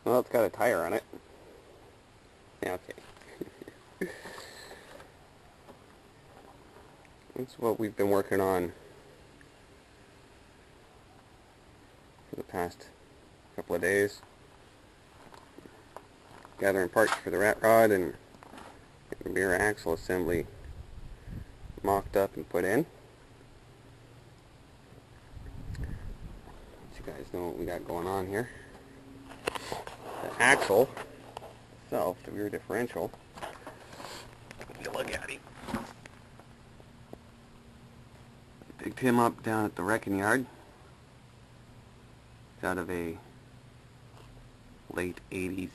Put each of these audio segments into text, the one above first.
Well, it's got a tire on it. Yeah, okay. That's what we've been working on for the past couple of days. Gathering parts for the rat rod and getting the rear axle assembly mocked up and put in. Let you guys know what we got going on here. The axle itself, the rear differential, if you look at him, picked him up down at the wrecking yard. It's out of a late 80s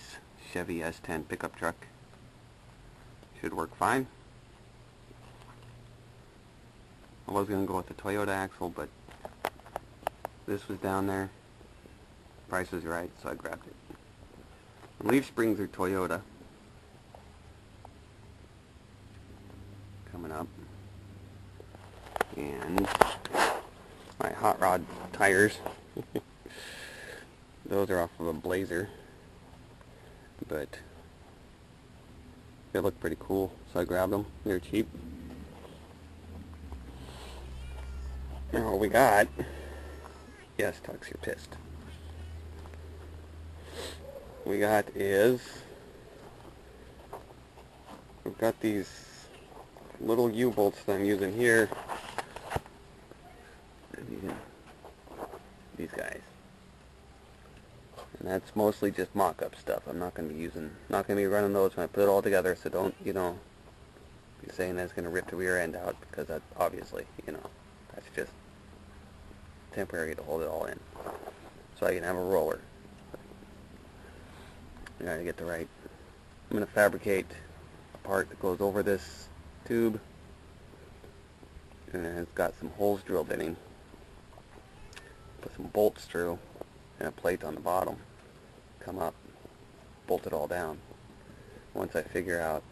Chevy S10 pickup truck. Should work fine. I was going to go with the Toyota axle, but this was down there. Price was right, so I grabbed it. The leaf springs are Toyota. Coming up. And my hot rod tires. Those are off of a Blazer. But they look pretty cool, so I grabbed them. They're cheap. Now what we got, yes, Tux, you're pissed. What we got is, we've got these little U-bolts that I'm using here. These guys. And that's mostly just mock-up stuff. I'm not going to be running those when I put it all together, so don't, be saying that's going to rip the rear end out, because that, obviously, that's just temporary to hold it all in. So I can have a roller. I gotta get the right. I'm going to fabricate a part that goes over this tube, and it's got some holes drilled in him. Put some bolts through, and a plate on the bottom. Come up, bolt it all down. Once I figure out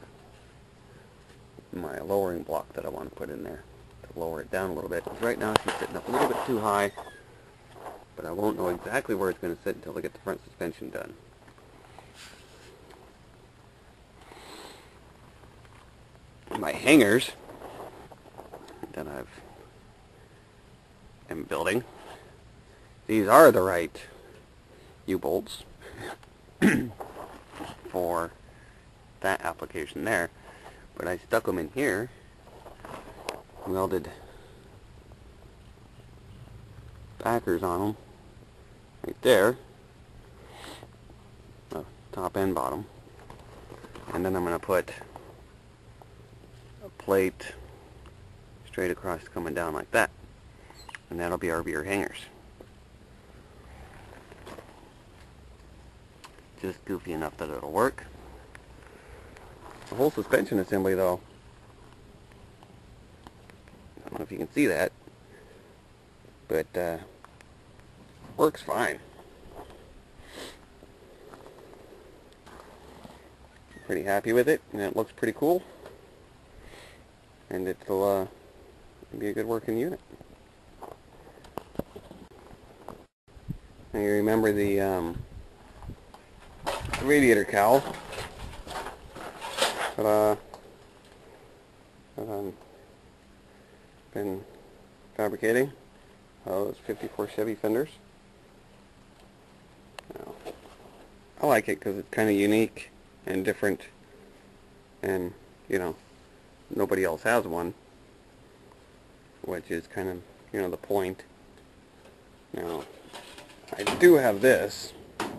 my lowering block that I want to put in there, to lower it down a little bit. Because right now she's sitting up a little bit too high, but I won't know exactly where it's going to sit until I get the front suspension done. My hangers that am building, these are the right U-bolts for that application there, but I stuck them in here, welded backers on them right there, top and bottom, and then I'm going to put a plate straight across coming down like that, and that'll be our rear hangers. Just goofy enough that it'll work. The whole suspension assembly, though, I don't know if you can see that, but works fine. Pretty happy with it, and it looks pretty cool, and it'll be a good working unit. Now you remember the radiator cowl that I've been fabricating. Those 54 Chevy fenders. Now, I like it because it's kind of unique and different, and nobody else has one, which is kind of the point. Now I do have this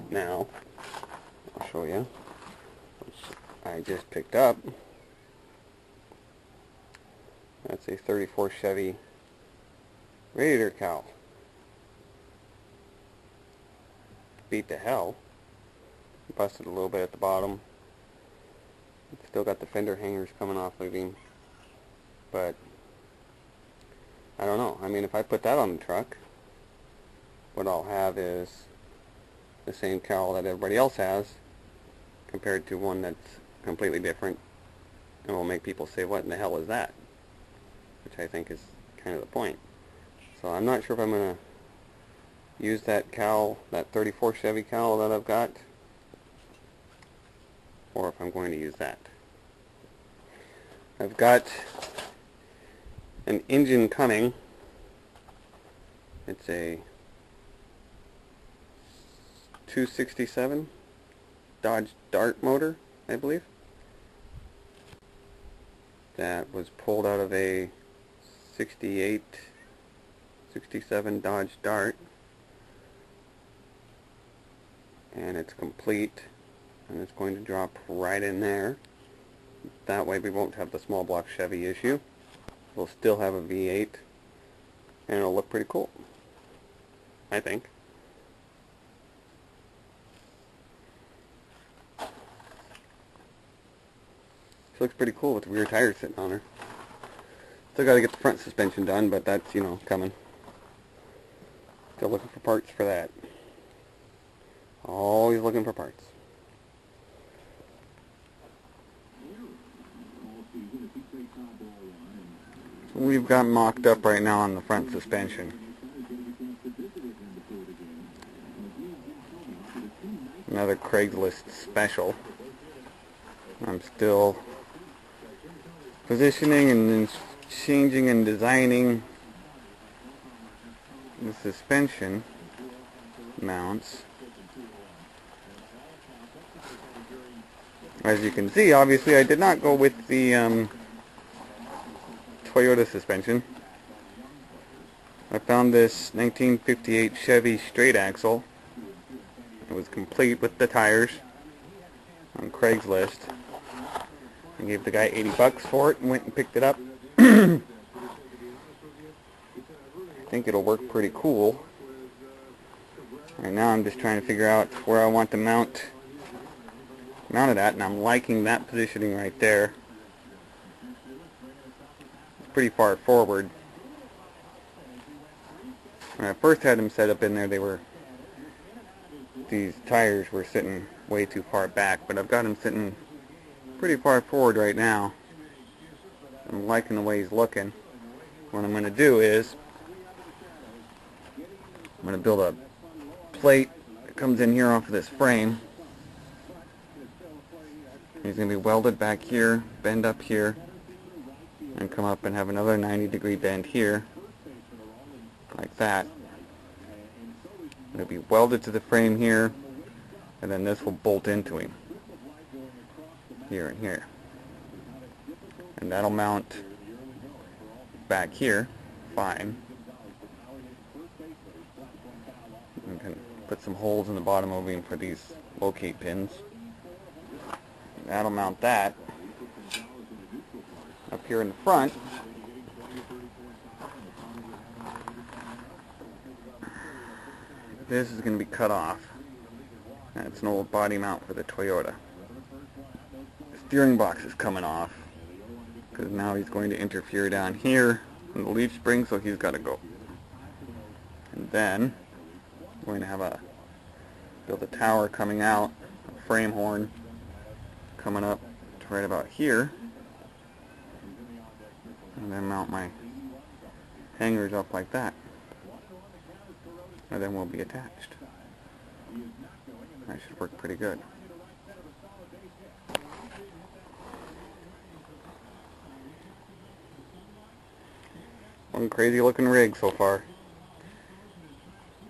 now. I'll show you, which I just picked up. That's a 34 Chevy radiator cowl. Beat to hell. Busted a little bit at the bottom. Still got the fender hangers coming off of him, but I don't know. I mean, if I put that on the truck, what I'll have is the same cowl that everybody else has, compared to one that's completely different, and will make people say, what in the hell is that? Which I think is kind of the point. So I'm not sure if I'm going to use that cowl, that 34 Chevy cowl that I've got, or if I'm going to use that. I've got an engine coming. It's a 267 Dodge Dart motor, I believe, that was pulled out of a 68, 67 Dodge Dart, and it's complete, and it's going to drop right in there. That way we won't have the small block Chevy issue. We'll still have a V8, and it'll look pretty cool, I think. She looks pretty cool with the rear tires sitting on her. Still got to get the front suspension done, but that's, you know, coming. Still looking for parts for that. Always looking for parts. So we've got mocked up right now on the front suspension. Another Craigslist special. I'm still positioning and changing and designing the suspension mounts. As you can see, obviously I did not go with the Toyota suspension. I found this 1958 Chevy straight axle. It was complete with the tires on Craigslist. I gave the guy 80 bucks for it and went and picked it up. I think it'll work pretty cool. Right now I'm just trying to figure out where I want to mount it at, and I'm liking that positioning right there. It's pretty far forward. When I first had them set up in there, these tires were sitting way too far back, but I've got them sitting pretty far forward right now. I'm liking the way he's looking. What I'm going to do is I'm going to build a plate that comes in here off of this frame. He's going to be welded back here, bend up here, and come up and have another 90-degree bend here, like that. It'll be welded to the frame here, and then this will bolt into him, here and here. And that'll mount back here, fine. You can put some holes in the bottom of him for these locate pins. That'll mount that. Up here in the front, this is going to be cut off. That's an old body mount for the Toyota. The steering box is coming off because now he's going to interfere down here in the leaf spring, so he's got to go. And then we're going to have build a tower coming out, a frame horn coming up to right about here, and then mount my hangers up like that, and then we'll be attached. That should work pretty good. One crazy looking rig so far.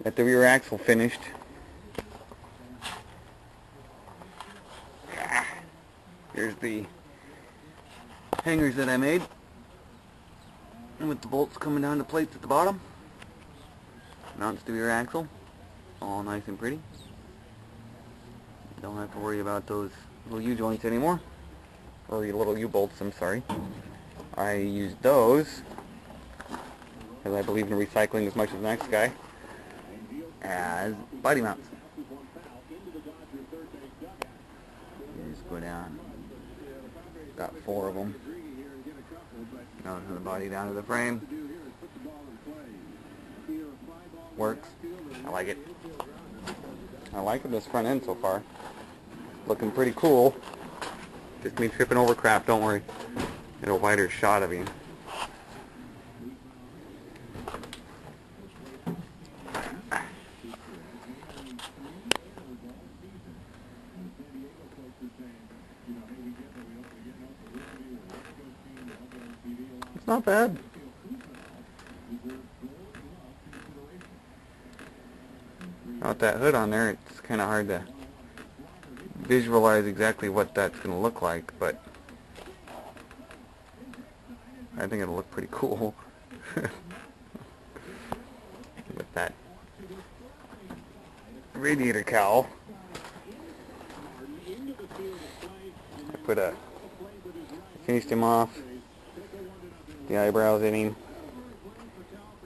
Got the rear axle finished. Here's the hangers that I made, and with the bolts coming down the plates at the bottom. Mounts the rear axle, all nice and pretty. Don't have to worry about those little U-joints anymore, or little U-bolts, I'm sorry. I used those, because I believe in recycling as much as the next guy, as body mounts. Just go down. Got 4 of them. Down from the body down to the frame. Works. I like it. I like it, this front end so far. Looking pretty cool. Just me tripping over crap, don't worry. Get a wider shot of him. Not bad. Without that hood on there, it's kind of hard to visualize exactly what that's going to look like, but I think it'll look pretty cool with that radiator cowl. Finished him off, the eyebrows in him,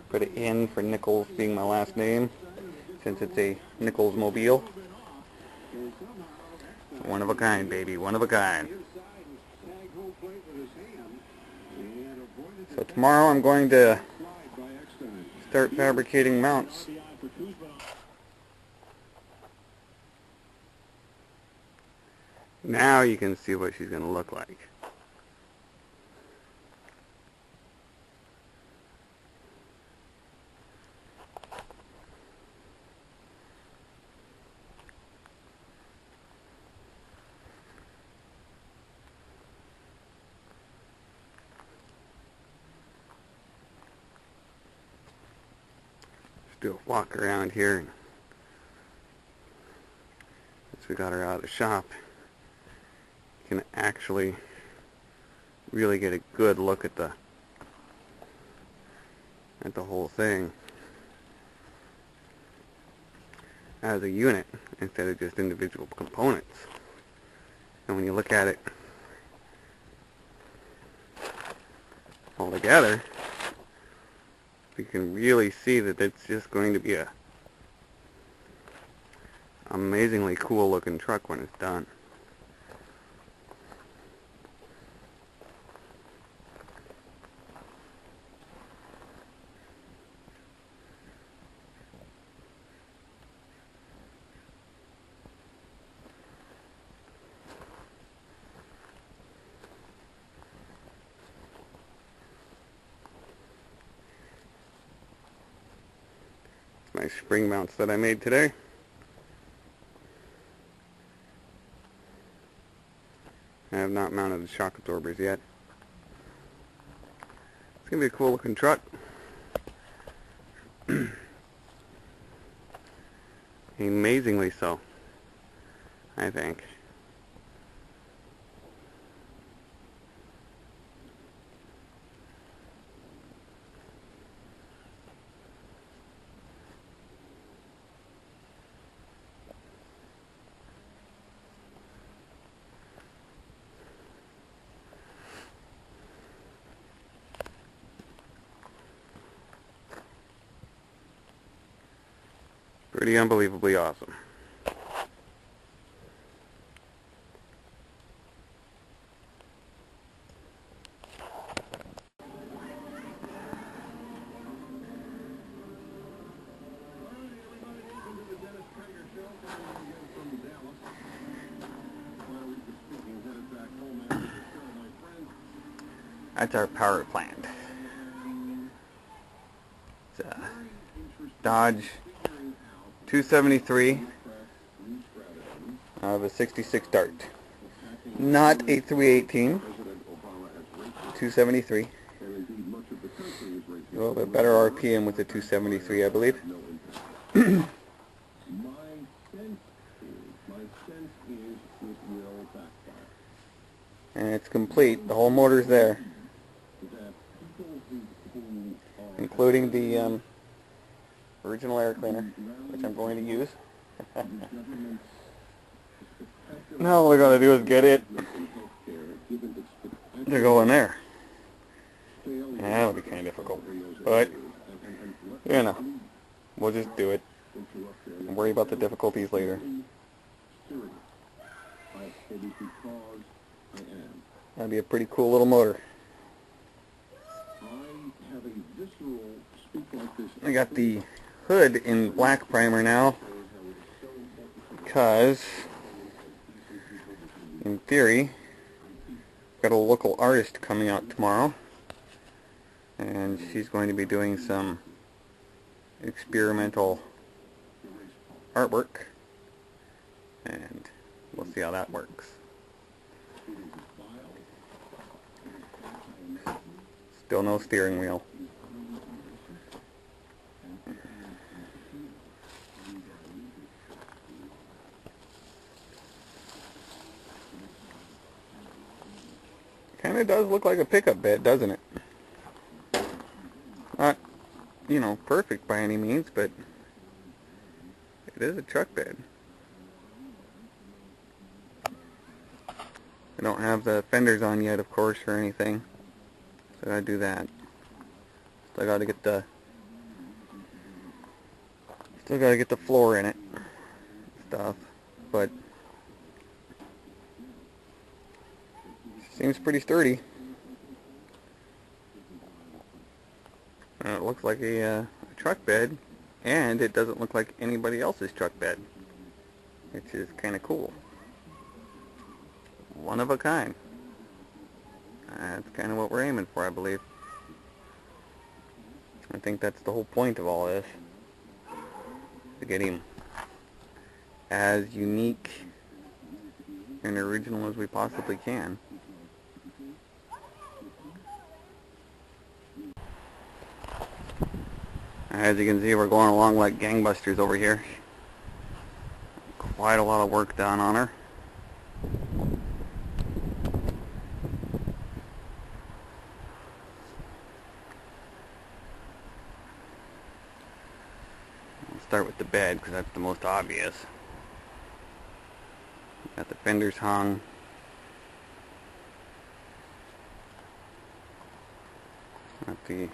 put it in for Nichols being my last name, since it's a Nichols mobile. One of a kind, baby, one of a kind. So tomorrow I'm going to start fabricating mounts. Now you can see what she's going to look like. Do a walk around here, and once we got her out of the shop, you can actually really get a good look at the whole thing as a unit instead of just individual components. And when you look at it all together, you can really see that it's just going to be a amazingly cool looking truck when it's done. My spring mounts that I made today. I have not mounted the shock absorbers yet. It's going to be a cool looking truck. Amazingly so, I think. Pretty unbelievably awesome. That's our power plant. It's a Dodge 273 of a 66 Dart. Not a 318. 273. A little bit better RPM with the 273, I believe. And it's complete. The whole motor's there, including the original air cleaner, which I'm going to use. Now all we're going to do is get it to go in there. Yeah, that'll be kind of difficult, but you know, we'll just do it and worry about the difficulties later. That'd be a pretty cool little motor. I got the hood in black primer now because, in theory, I've got a local artist coming out tomorrow, and she's going to be doing some experimental artwork, and we'll see how that works. Still no steering wheel. Kinda does look like a pickup bed, doesn't it? Not, you know, perfect by any means, but it is a truck bed. I don't have the fenders on yet, of course, or anything, so I gotta do that. Still gotta get the floor in it, stuff, but seems pretty sturdy. It looks like a truck bed, and it doesn't look like anybody else's truck bed, which is kind of cool. One of a kind. That's kind of what we're aiming for, I believe. I think that's the whole point of all this, to get him as unique and original as we possibly can. As you can see, we're going along like gangbusters over here. Quite a lot of work done on her. I'll start with the bed because that's the most obvious. Got the fenders hung. Got the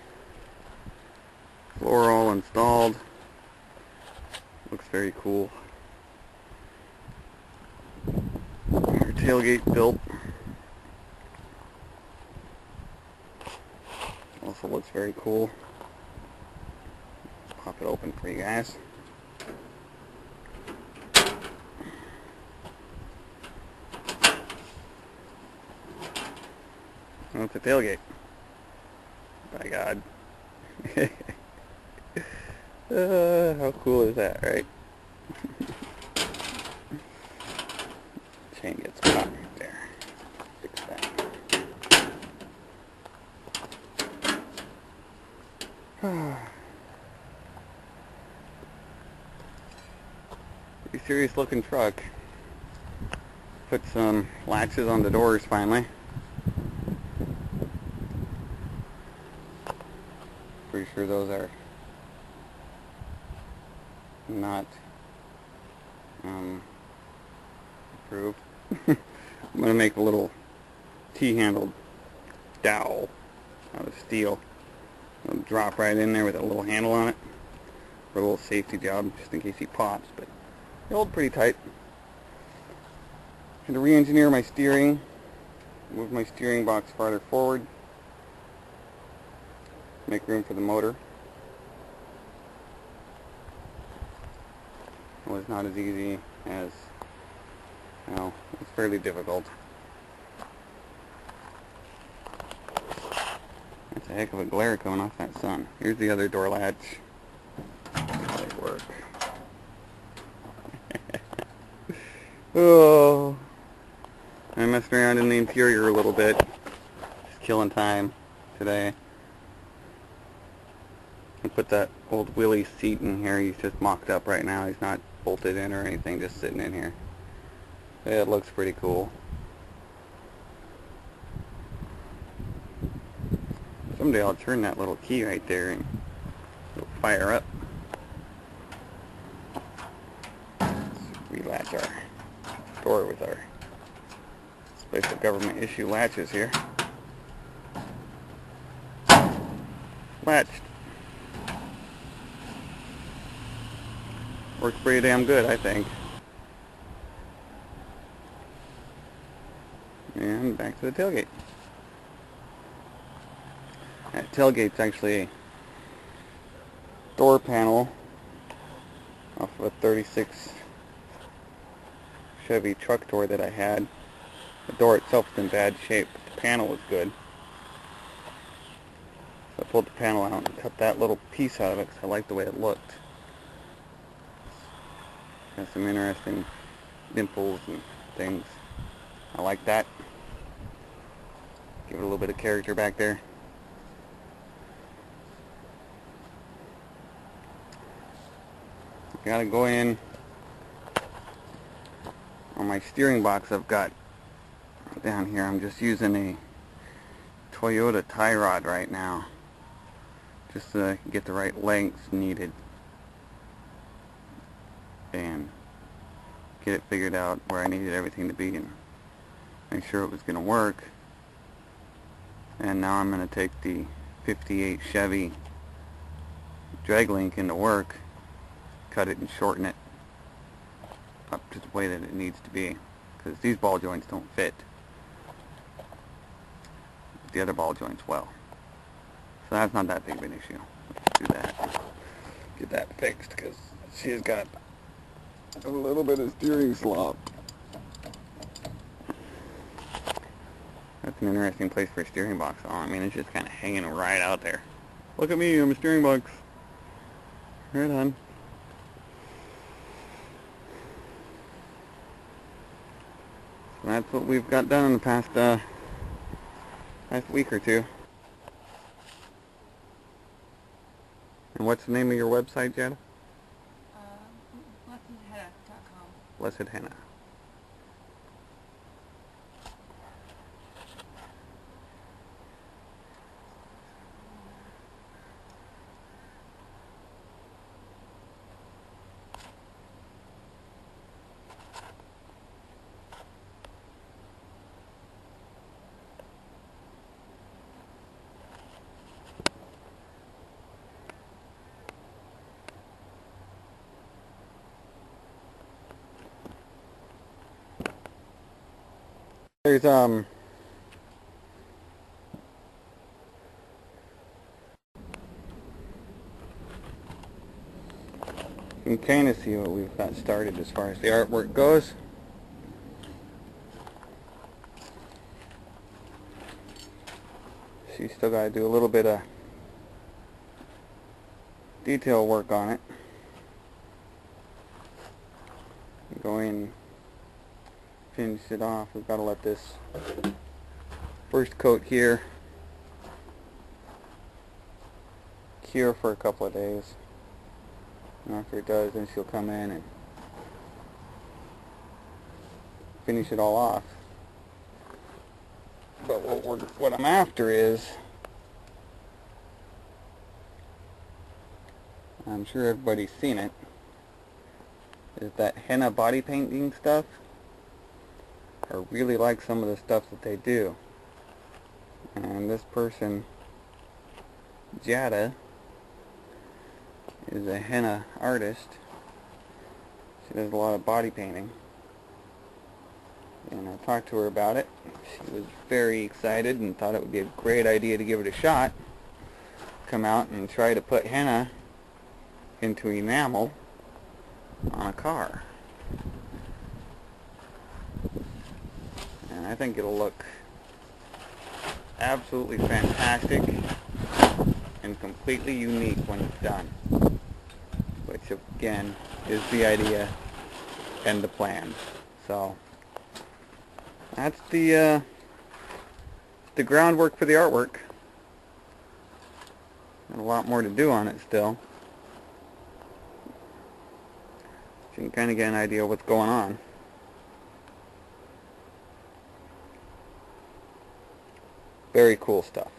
floor all installed. Looks very cool. Our tailgate built. Also looks very cool. Pop it open for you guys. That's the tailgate. By God. How cool is that, right? Chain gets caught right there. Fix that. Pretty serious looking truck. Put some latches on the doors finally. Pretty sure those are not approved. I'm going to make a little T-handled dowel out of steel. It'll drop right in there with a little handle on it for a little safety job, just in case he pops, but they hold pretty tight. Had to re-engineer my steering, move my steering box farther forward, make room for the motor. It was not as easy as, well, it's fairly difficult. That's a heck of a glare coming off that sun. Here's the other door latch. Bodywork. Oh, I messed around in the interior a little bit. Just killing time today. I put that old Willie seat in here. He's just mocked up right now. He's not bolted in or anything, just sitting in here. It looks pretty cool. Someday I'll turn that little key right there and it'll fire up. Let's relatch our door with our special government issue latches here. Latched. Works pretty damn good, I think. And back to the tailgate. That tailgate's actually a door panel off of a 36 Chevy truck door that I had. The door itself is in bad shape, but the panel was good. So I pulled the panel out and cut that little piece out of it because I liked the way it looked. Got some interesting dimples and things. I like that. Give it a little bit of character back there. gotta go in on my steering box. I've got down here, I'm just using a Toyota tie rod right now, just so I can get the right lengths needed and get it figured out where I needed everything to be and make sure it was going to work. And now I'm going to take the 58 Chevy drag link into work, cut it and shorten it up to the way that it needs to be, because these ball joints don't fit the other ball joints well. So that's not that big of an issue. Let's do that. Get that fixed, because she has got a little bit of steering slop. That's an interesting place for a steering box. Oh, I mean, it's just kind of hanging right out there. Look at me, I'm a steering box. Right on. So that's what we've got done in the past week or two. And what's the name of your website, Jetta? blessedhenna.com. Blessed Henna. There's you can kind of see what we've got started as far as the artwork goes. She's still got to do a little bit of detail work on it. Go in, finish it off. We've got to let this first coat here cure for a couple of days. And after it does, then she'll come in and finish it all off. But what I'm after is, I'm sure everybody's seen it, is that henna body painting stuff. I really like some of the stuff that they do. And this person, Jada, is a henna artist. She does a lot of body painting. And I talked to her about it. She was very excited and thought it would be a great idea to give it a shot. Come out and try to put henna into enamel on a car. And I think it'll look absolutely fantastic and completely unique when it's done. Which again is the idea and the plan. So that's the groundwork for the artwork. Got a lot more to do on it still. So you can kind of get an idea of what's going on. Very cool stuff.